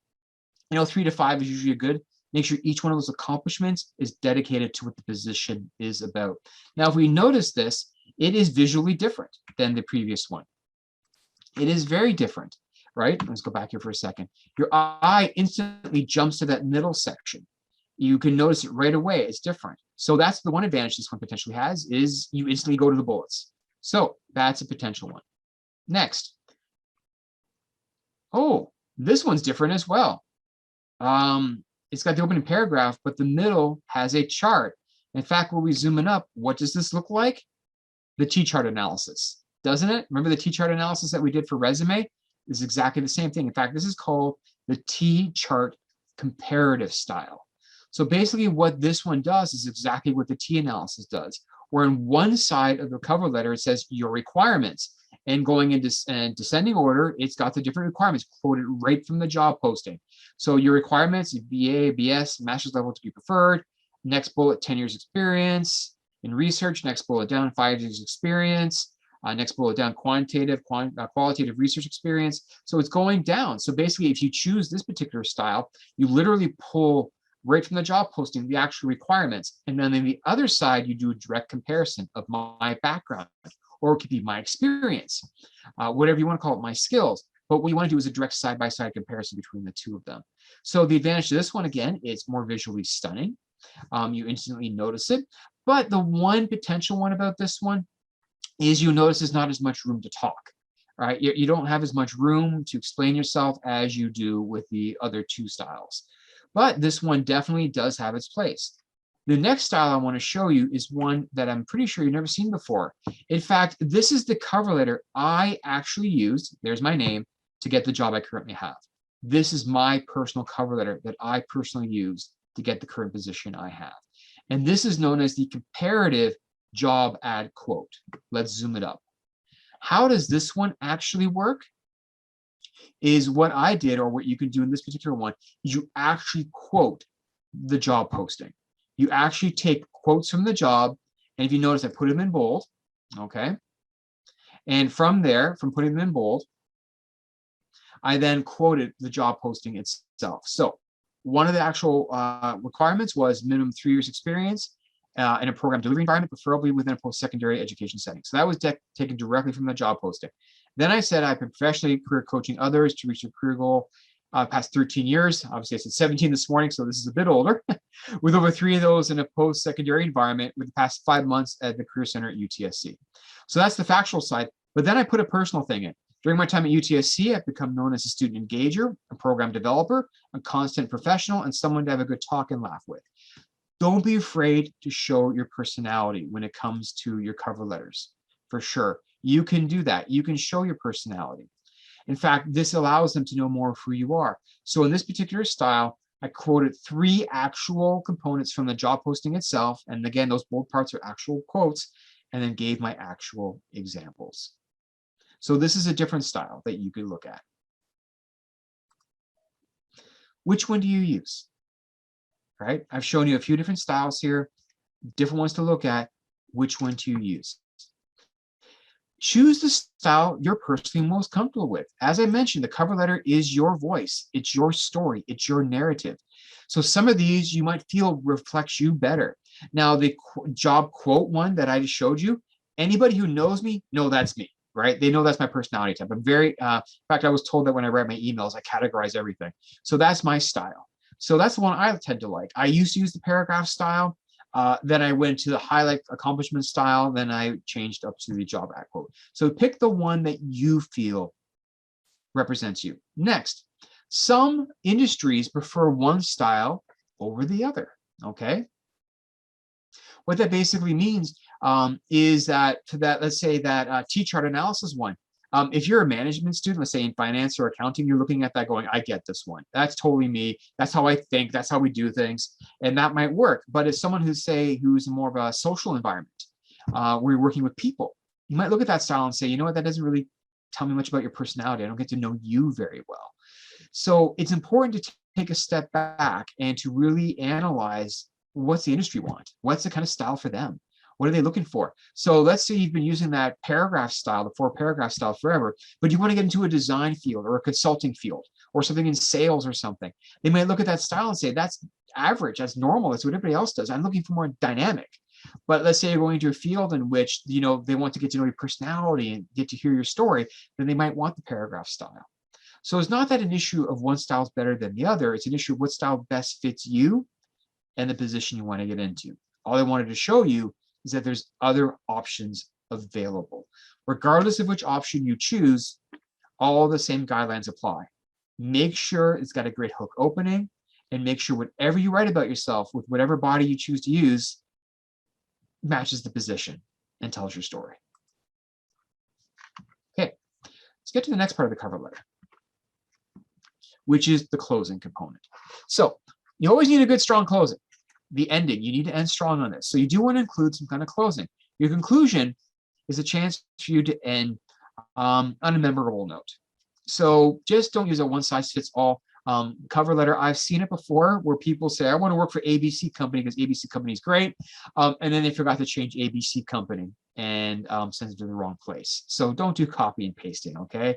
3 to 5 is usually good. Make sure each one of those accomplishments is dedicated to what the position is about. Now, if we notice this, it is visually different than the previous one. It is very different, right? Let's go back here for a second. Your eye instantly jumps to that middle section. You can notice it right away. It's different. So that's the one advantage this one potentially has, is you instantly go to the bullets. So that's a potential one. Next. Oh, this one's different as well. It's got the opening paragraph, but the middle has a chart. In fact, when we zoom in up, what does this look like? The T-chart analysis, doesn't it? Remember the T-chart analysis that we did for resume? Is exactly the same thing. In fact, this is called the T-chart comparative style. So basically what this one does is exactly what the T analysis does, where on one side of the cover letter, it says your requirements. And going into descending order, it's got the different requirements quoted right from the job posting. So your requirements, BA, BS, master's level to be preferred. Next bullet, 10 years experience in research. Next bullet down, 5 years experience. Next bullet down, qualitative research experience. So it's going down. So basically, if you choose this particular style, you literally pull right from the job posting the actual requirements. And then on the other side, you do a direct comparison of my background, or it could be my experience, whatever you want to call it, my skills. But what you want to do is a direct side-by-side comparison between the two of them. So the advantage to this one, again, is more visually stunning. You instantly notice it. But the one potential one about this one is you notice there's not as much room to talk. Right? You don't have as much room to explain yourself as you do with the other two styles. But this one definitely does have its place. The next style I want to show you is one that I'm pretty sure you've never seen before. In fact, this is the cover letter I actually used, there's my name, to get the job I currently have. This is my personal cover letter that I personally used to get the current position I have. And this is known as the comparative job ad quote. Let's zoom it up. How does this one actually work? Is what I did, or what you can do in this particular one, you actually quote the job posting. You actually take quotes from the job, and if you notice, I put them in bold, okay? And from there, from putting them in bold, I then quoted the job posting itself. So one of the actual requirements was minimum 3 years experience in a program delivery environment, preferably within a post-secondary education setting. So that was taken directly from the job posting. Then I said I've been professionally career coaching others to reach their career goal past 13 years. Obviously, I said 17 this morning, so this is a bit older, with over 3 of those in a post-secondary environment with the past 5 months at the Career Center at UTSC. So that's the factual side. But then I put a personal thing in. During my time at UTSC, I've become known as a student engager, a program developer, a constant professional, and someone to have a good talk and laugh with. Don't be afraid to show your personality when it comes to your cover letters, for sure. You can do that. You can show your personality. In fact, this allows them to know more of who you are. So in this particular style, I quoted 3 actual components from the job posting itself. And again, those bold parts are actual quotes, and then gave my actual examples. So this is a different style that you could look at. Which one do you use? Right? I've shown you a few different styles here, different ones to look at. Which one do you use? Choose the style you're personally most comfortable with. As I mentioned, the cover letter is your voice. It's your story. It's your narrative. So some of these you might feel reflects you better. Now, the job quote one that I just showed you, anybody who knows me, know that's me, right? They know that's my personality type. I'm very, in fact, I was told that when I write my emails, I categorize everything. So that's my style. So that's the one I tend to like. I used to use the paragraph style. Then I went to the highlight accomplishment style. Then I changed up to the job ad quote. So pick the one that you feel represents you. Next, some industries prefer one style over the other, okay? What that basically means is that for that, let's say that T-chart analysis one, if you're a management student, let's say in finance or accounting, you're looking at that going, I get this one. That's totally me. That's how I think. That's how we do things. And that might work. But if someone who's more of a social environment, where you're working with people. You might look at that style and say, you know what, that doesn't really tell me much about your personality. I don't get to know you very well. So it's important to take a step back and to really analyze, what's the industry want? What's the kind of style for them? What are they looking for? So let's say you've been using that paragraph style, the 4-paragraph style forever, but you want to get into a design field or a consulting field or something in sales or something. They might look at that style and say, that's average, that's normal, that's what everybody else does. I'm looking for more dynamic. But let's say you're going to a field in which, they want to get to know your personality and get to hear your story, then they might want the paragraph style. So it's not that an issue of one style is better than the other. It's an issue of what style best fits you and the position you want to get into. All I wanted to show you is that there's other options available. Regardless of which option you choose, all the same guidelines apply. Make sure it's got a great hook opening, and make sure whatever you write about yourself with whatever body you choose to use matches the position and tells your story. Okay, let's get to the next part of the cover letter, which is the closing component. So you always need a good, strong closing. The ending, you need to end strong on this. So you do want to include some kind of closing. Your conclusion is a chance for you to end on a memorable note. So just don't use a one-size-fits-all cover letter. I've seen it before where people say, I want to work for ABC Company because ABC Company is great. And then they forgot to change ABC Company and send it to the wrong place. So don't do copy and pasting, okay?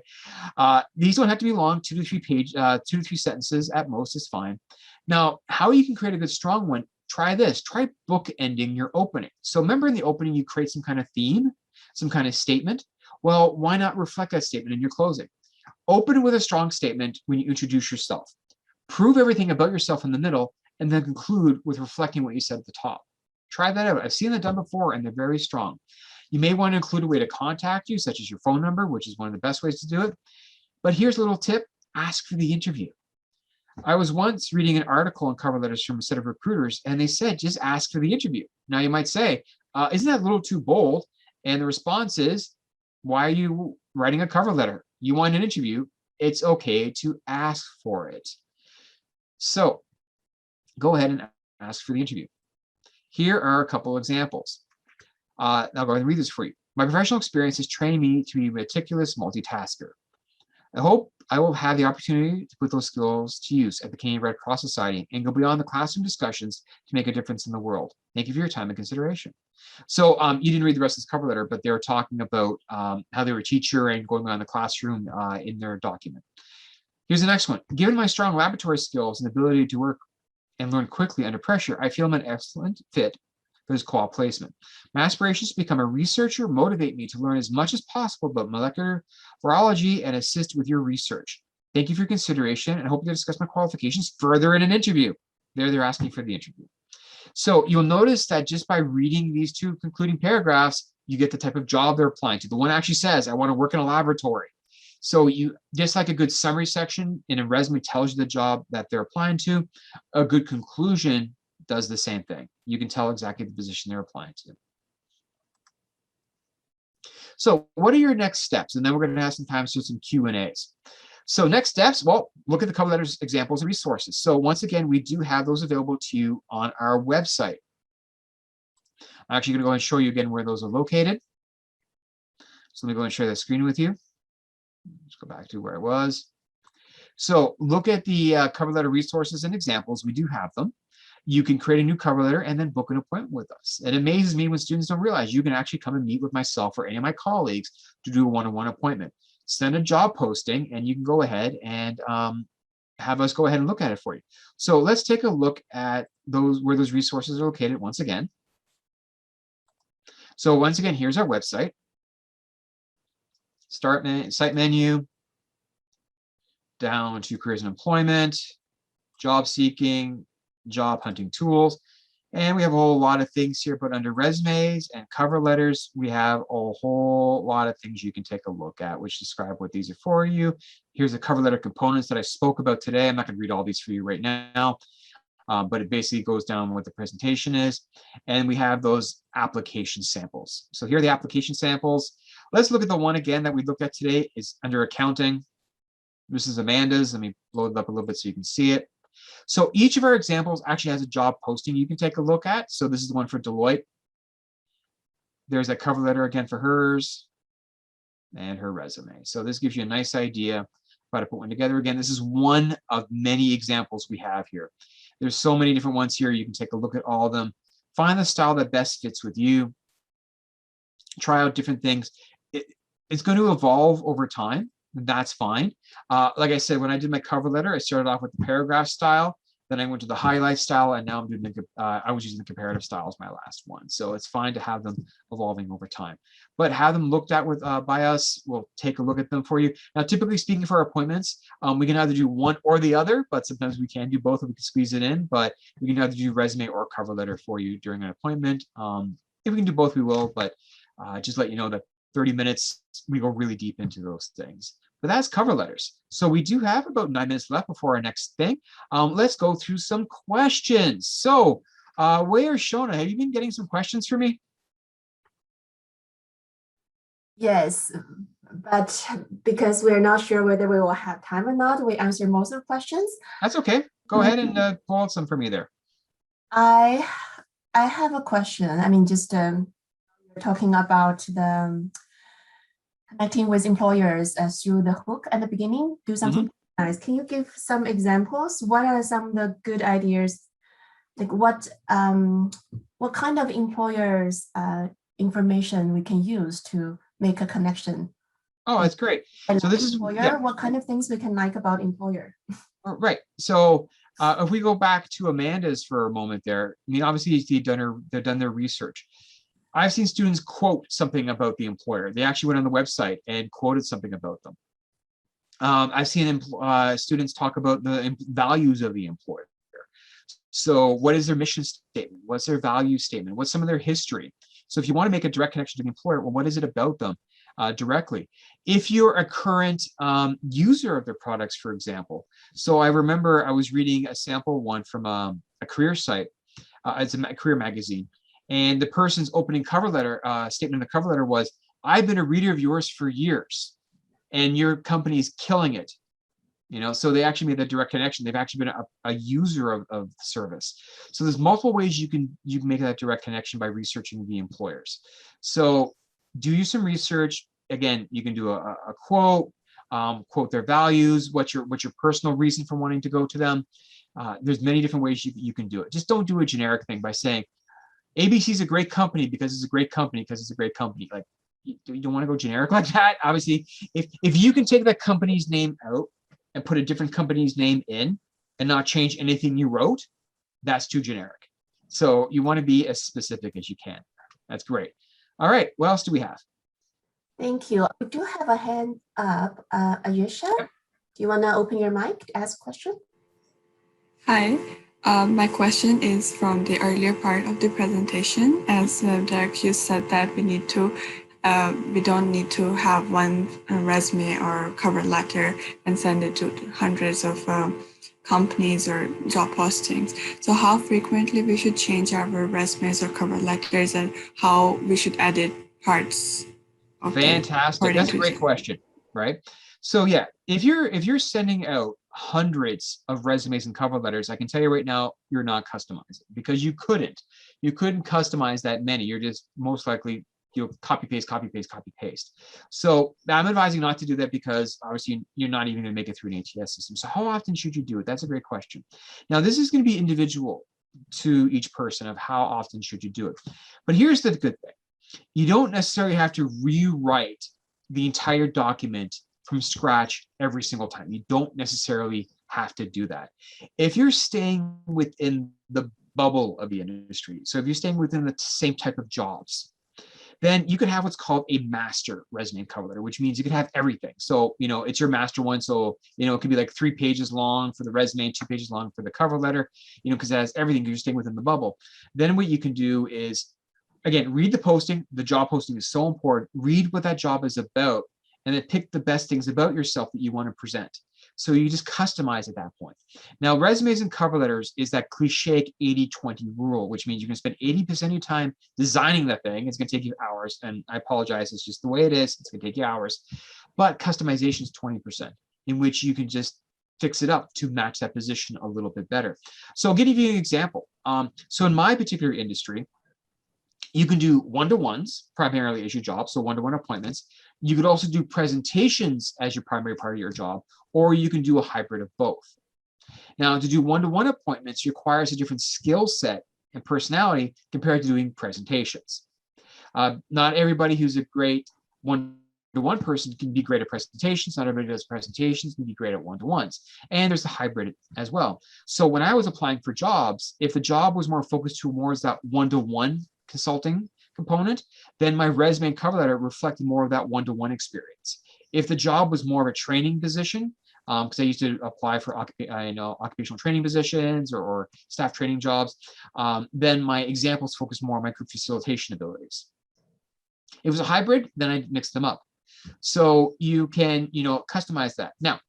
These don't have to be long, 2 to 3 sentences at most is fine. Now, how you can create a good, strong one, try this. Try bookending your opening. So remember in the opening, you create some kind of theme, some kind of statement. Well, why not reflect that statement in your closing? Open with a strong statement when you introduce yourself. Prove everything about yourself in the middle, and then conclude with reflecting what you said at the top. Try that out. I've seen that done before, and they're very strong. You may want to include a way to contact you, such as your phone number, which is one of the best ways to do it. But here's a little tip. Ask for the interview. I was once reading an article on cover letters from a set of recruiters, and they said, just ask for the interview. Now, you might say, isn't that a little too bold? And the response is, why are you writing a cover letter? You want an interview. It's okay to ask for it. So go ahead and ask for the interview. Here are a couple examples. I'll go ahead and read this for you. My professional experience has trained me to be a meticulous multitasker. I hope I will have the opportunity to put those skills to use at the Canadian Red Cross Society and go beyond the classroom discussions to make a difference in the world. Thank you for your time and consideration. So you didn't read the rest of this cover letter, but they're talking about how they were a teacher and going around the classroom in their document. Here's the next one. Given my strong laboratory skills and ability to work and learn quickly under pressure, I feel I'm an excellent fit for this co-op placement. My aspirations to become a researcher motivate me to learn as much as possible about molecular virology and assist with your research. Thank you for your consideration, and I hope to discuss my qualifications further in an interview. They're asking for the interview. So you'll notice that just by reading these 2 concluding paragraphs, you get the type of job they're applying to. The one actually says, I want to work in a laboratory. So you, just like a good summary section in a resume tells you the job that they're applying to, a good conclusion does the same thing. You can tell exactly the position they're applying to. So what are your next steps? And then we're going to have some time for some Q&As. So next steps, well, look at the cover letters, examples, and resources. So once again, we do have those available to you on our website. I'm actually going to go and show you again where those are located. So let me go and share the screen with you. Let's go back to where I was. So look at the cover letter resources and examples. We do have them. You can create a new cover letter and then book an appointment with us. It amazes me when students don't realize you can actually come and meet with myself or any of my colleagues to do a one-on-one appointment. Send a job posting and you can go ahead and have us go ahead and look at it for you. So let's take a look at those, where those resources are located once again. So once again, here's our website. Site menu, down to careers and employment, job seeking, job hunting tools. And we have a whole lot of things here, but under resumes and cover letters, we have a whole lot of things you can take a look at, which describe what these are for you. Here's the cover letter components that I spoke about today. I'm not going to read all these for you right now, but it basically goes down what the presentation is. And we have those application samples. So here are the application samples. Let's look at the one again that we looked at today. Is under accounting. This is Amanda's. Let me load it up a little bit so you can see it. So each of our examples actually has a job posting you can take a look at. So this is the one for Deloitte. There's a cover letter again for hers and her resume. So this gives you a nice idea how to put one together. Again, this is one of many examples we have here. There's so many different ones here. You can take a look at all of them. Find the style that best fits with you. Try out different things. It's going to evolve over time. That's fine. Like I said, when I did my cover letter, I started off with the paragraph style. Then I went to the highlight style, and now I'm doing I was using the comparative style as my last one. So it's fine to have them evolving over time, but have them looked at with by us. We'll take a look at them for you. Now, typically speaking, for our appointments, we can either do one or the other, but sometimes we can do both if we can squeeze it in. But we can either do resume or cover letter for you during an appointment. If we can do both, we will. But just let you know that 30 minutes, we go really deep into those things. But that's cover letters. So we do have about 9 minutes left before our next thing. Let's go through some questions. So Wei or Shona, have you been getting some questions for me? Yes, but because we're not sure whether we will have time or not, we answer most of the questions. That's okay. Go ahead and pull out some for me there. I have a question. I mean, just you're talking about the connecting with employers through the hook at the beginning, do something nice. Can you give some examples? What are some of the good ideas? Like what kind of employers information we can use to make a connection? Oh, that's great. And so this is what kind of things we can like about employer? Right. So if we go back to Amanda's for a moment there, I mean, obviously they've done their research. I've seen students quote something about the employer. They actually went on the website and quoted something about them. I've seen students talk about the values of the employer. So what is their mission statement? What's their value statement? What's some of their history? So if you want to make a direct connection to the employer, well, what is it about them directly? If you're a current user of their products, for example. So I remember I was reading a sample one from a career site. It's a career magazine. And the person's opening cover letter statement in the cover letter was, "I've been a reader of yours for years, and your company is killing it." You know, so they actually made that direct connection. They've actually been a user of the service. So there's multiple ways you can make that direct connection by researching the employers. So do you some research. Again, you can do a quote, quote their values. What's your personal reason for wanting to go to them? There's many different ways you can do it. Just don't do a generic thing by saying, ABC is a great company because it's a great company because it's a great company. Like, you don't want to go generic like that. Obviously, if you can take that company's name out and put a different company's name in and not change anything you wrote, that's too generic. So you want to be as specific as you can. That's great. All right, what else do we have? Thank you. We do have a hand up. Ayesha, do you want to open your mic to ask a question? Hi. My question is from the earlier part of the presentation. As Derek, you said that we don't need to have one resume or cover letter and send it to hundreds of companies or job postings. So how frequently we should change our resumes or cover letters, and how we should edit parts? Fantastic. That's a great question, right? So yeah, if you're sending out hundreds of resumes and cover letters, I can tell you right now, you're not customizing, because you couldn't customize that many. You're just most likely copy paste. So I'm advising not to do that, because obviously you're not even going to make it through an ATS system. So how often should you do it? That's a great question. Now, this is going to be individual to each person of how often should you do it. But here's the good thing. You don't necessarily have to rewrite the entire document from scratch every single time. You don't necessarily have to do that. If you're staying within the bubble of the industry, so if you're staying within the same type of jobs, then you can have what's called a master resume and cover letter, which means you can have everything. So, it's your master one. So, it could be like 3 pages long for the resume, 2 pages long for the cover letter, because it has everything. You're staying within the bubble. Then what you can do is, again, read the posting. The job posting is so important. Read what that job is about, and then pick the best things about yourself that you want to present. So you just customize at that point. Now, resumes and cover letters is that cliche 80-20 rule, which means you're going to spend 80% of your time designing that thing. It's going to take you hours, and I apologize. It's just the way it is. It's going to take you hours. But customization is 20%, in which you can just fix it up to match that position a little bit better. So I'll give you an example. So in my particular industry, You can do one-to-ones primarily as your job, so one-to-one appointments. You could also do presentations as your primary part of your job, or you can do a hybrid of both. Now, to do one-to-one appointments requires a different skill set and personality compared to doing presentations. Not everybody who's a great one-to-one person can be great at presentations. Not everybody does presentations can be great at one-to-ones. And there's the hybrid as well. So when I was applying for jobs, if the job was more focused towards that one-to-one consulting component, then my resume and cover letter reflected more of that one-to-one experience. If the job was more of a training position, because I used to apply for occupational training positions or staff training jobs, then my examples focus more on my group facilitation abilities. If it was a hybrid, then I'd mix them up. So you can, customize that. Now,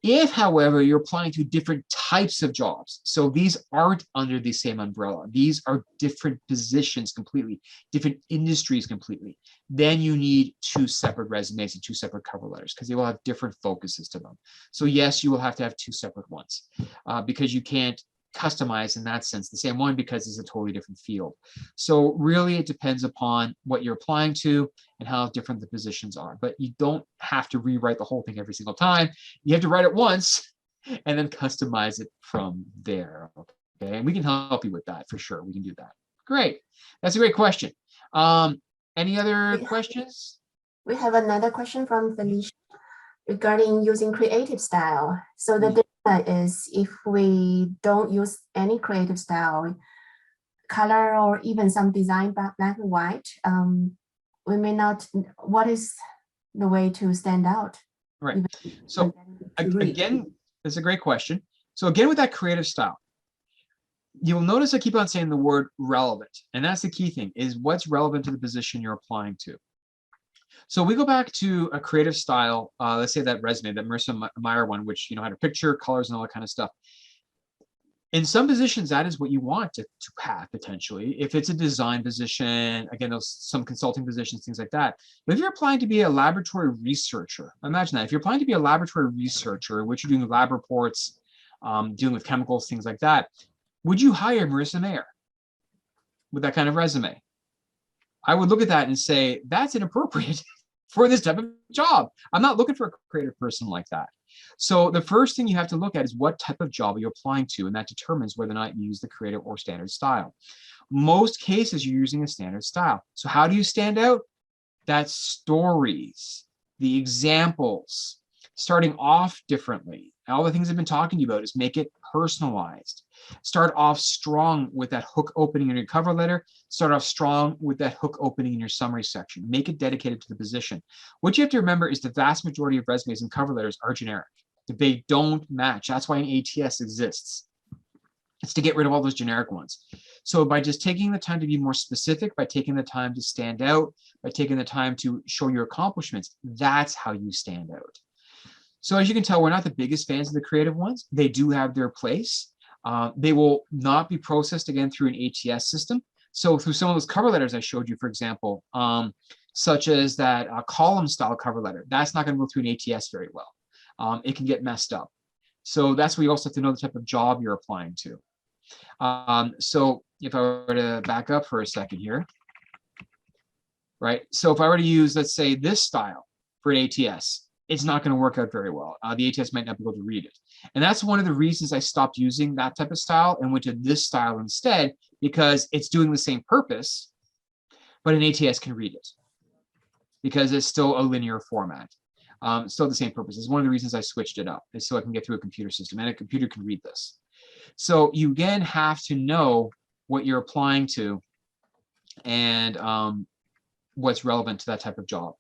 if, however, you're applying to different types of jobs, so these aren't under the same umbrella, these are different positions completely, different industries completely, then you need two separate resumes and two separate cover letters because they will have different focuses to them. So yes, you will have to have two separate ones because you can't customize in that sense the same one because it's a totally different field. So really it depends upon what you're applying to and how different the positions are, but you don't have to rewrite the whole thing every single time. You have to write it once and then customize it from there. Okay, and we can help you with that for sure. We can do that. Great, that's a great question. Any other questions? We have another question from Felicia regarding using creative style. So the data is if we don't use any creative style, color or even some design black and white, we may not, what is the way to stand out? Right. So again, that's a great question. So again, with that creative style, you'll notice I keep on saying the word relevant. And that's the key thing is what's relevant to the position you're applying to. So we go back to a creative style, let's say that resume, that Marissa Meyer one, which had a picture, colors, and all that kind of stuff. In some positions, that is what you want to have potentially. If it's a design position, again, those some consulting positions, things like that. But if you're applying to be a laboratory researcher, imagine that. If you're applying to be a laboratory researcher, which you're doing lab reports, dealing with chemicals, things like that, would you hire Marissa Meyer with that kind of resume? I would look at that and say, that's inappropriate for this type of job. I'm not looking for a creative person like that. So the first thing you have to look at is what type of job are you applying to, and that determines whether or not you use the creative or standard style. Most cases you're using a standard style. So how do you stand out? That's stories, the examples, starting off differently. All the things I've been talking to you about is make it personalized. Start off strong with that hook opening in your cover letter. Start off strong with that hook opening in your summary section. Make it dedicated to the position. What you have to remember is the vast majority of resumes and cover letters are generic. They don't match. That's why an ATS exists. It's to get rid of all those generic ones. So by just taking the time to be more specific, by taking the time to stand out, by taking the time to show your accomplishments, that's how you stand out. So as you can tell, we're not the biggest fans of the creative ones. They do have their place. They will not be processed again through an ATS system. So through some of those cover letters I showed you, for example, such as that column style cover letter, that's not going to go through an ATS very well. It can get messed up. So that's where you also have to know the type of job you're applying to. So if I were to back up for a second here, right? So if I were to use, let's say, this style for an ATS, it's not going to work out very well. The ATS might not be able to read it. And that's one of the reasons I stopped using that type of style and went to this style instead, because it's doing the same purpose, but an ATS can read it because it's still a linear format. Still the same purpose. It's one of the reasons I switched it up, is so I can get through a computer system and a computer can read this. So you again have to know what you're applying to and what's relevant to that type of job.